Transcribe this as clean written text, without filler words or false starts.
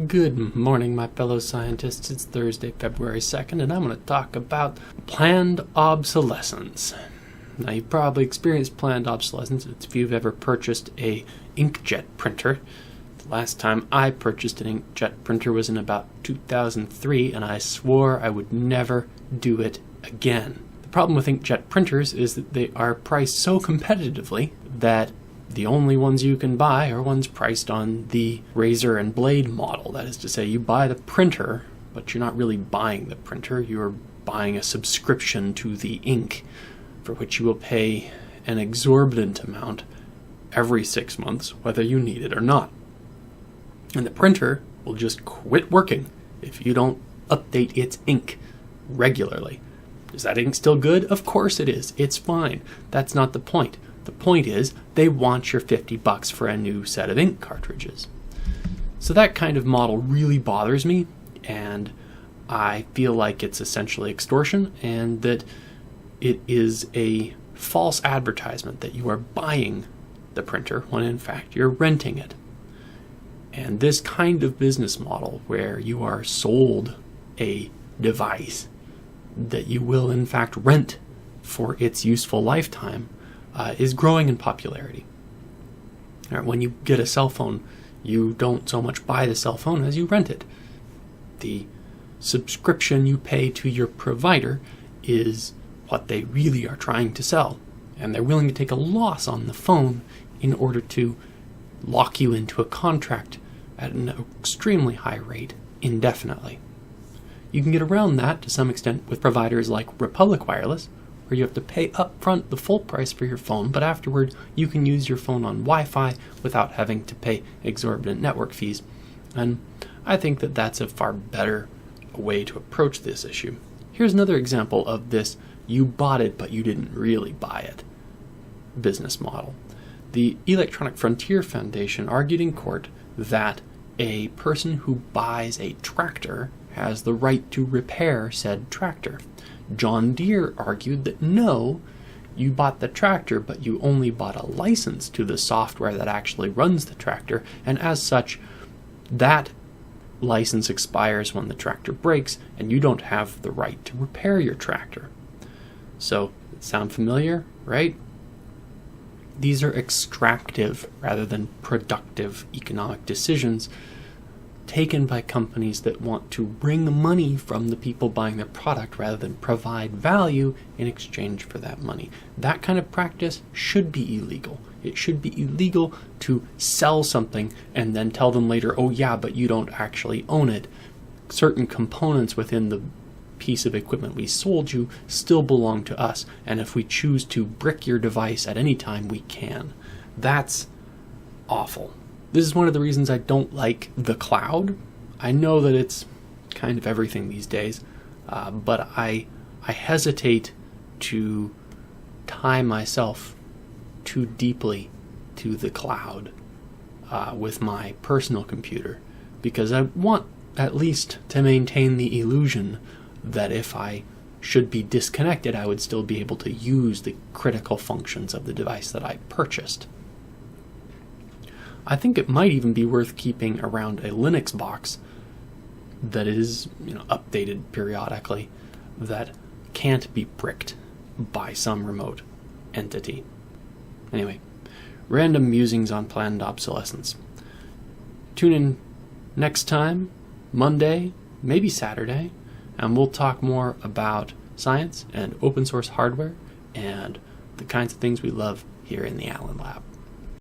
Good morning, my fellow scientists. It's Thursday, February 2nd, and I'm going to talk about planned obsolescence. Now, you've probably experienced planned obsolescence if you've ever purchased a inkjet printer. The last time I purchased an inkjet printer was in about 2003, and I swore I would never do it again. The problem with inkjet printers is that they are priced so competitively that the only ones you can buy are ones priced on the razor and blade model. That is to say, you buy the printer, but you're not really buying the printer. You're buying a subscription to the ink, for which you will pay an exorbitant amount every 6 months, whether you need it or not. And the printer will just quit working if you don't update its ink regularly. Is that ink still good? Of course it is. It's fine. That's not the point. The point is, they want your $50 for a new set of ink cartridges. So that kind of model really bothers me, and I feel like it's essentially extortion, and that it is a false advertisement that you are buying the printer when in fact you're renting it. And this kind of business model, where you are sold a device that you will in fact rent for its useful lifetime, is growing in popularity. When you get a cell phone, you don't so much buy the cell phone as you rent it. The subscription you pay to your provider is what they really are trying to sell, and they're willing to take a loss on the phone in order to lock you into a contract at an extremely high rate indefinitely. You can get around that to some extent with providers like Republic Wireless, where you have to pay up front the full price for your phone, but afterward you can use your phone on Wi-Fi without having to pay exorbitant network fees. And I think that that's a far better way to approach this issue. Here's another example of this you bought it but you didn't really buy it business model. The Electronic Frontier Foundation argued in court that a person who buys a tractor has the right to repair said tractor. John Deere argued that no, you bought the tractor, but you only bought a license to the software that actually runs the tractor, and as such, that license expires when the tractor breaks, and you don't have the right to repair your tractor. So, sound familiar, right? These are extractive rather than productive economic decisions taken by companies that want to wring money from the people buying their product rather than provide value in exchange for that money. That kind of practice should be illegal. It should be illegal to sell something and then tell them later, oh yeah, but you don't actually own it. Certain components within the piece of equipment we sold you still belong to us, and if we choose to brick your device at any time, we can. That's awful. This is one of the reasons I don't like the cloud. I know that it's kind of everything these days, but I hesitate to tie myself too deeply to the cloud with my personal computer, because I want at least to maintain the illusion that if I should be disconnected, I would still be able to use the critical functions of the device that I purchased. I think it might even be worth keeping around a Linux box that is, updated periodically, that can't be bricked by some remote entity. Anyway, random musings on planned obsolescence. Tune in next time, Monday, maybe Saturday, and we'll talk more about science and open source hardware and the kinds of things we love here in the Allen Lab.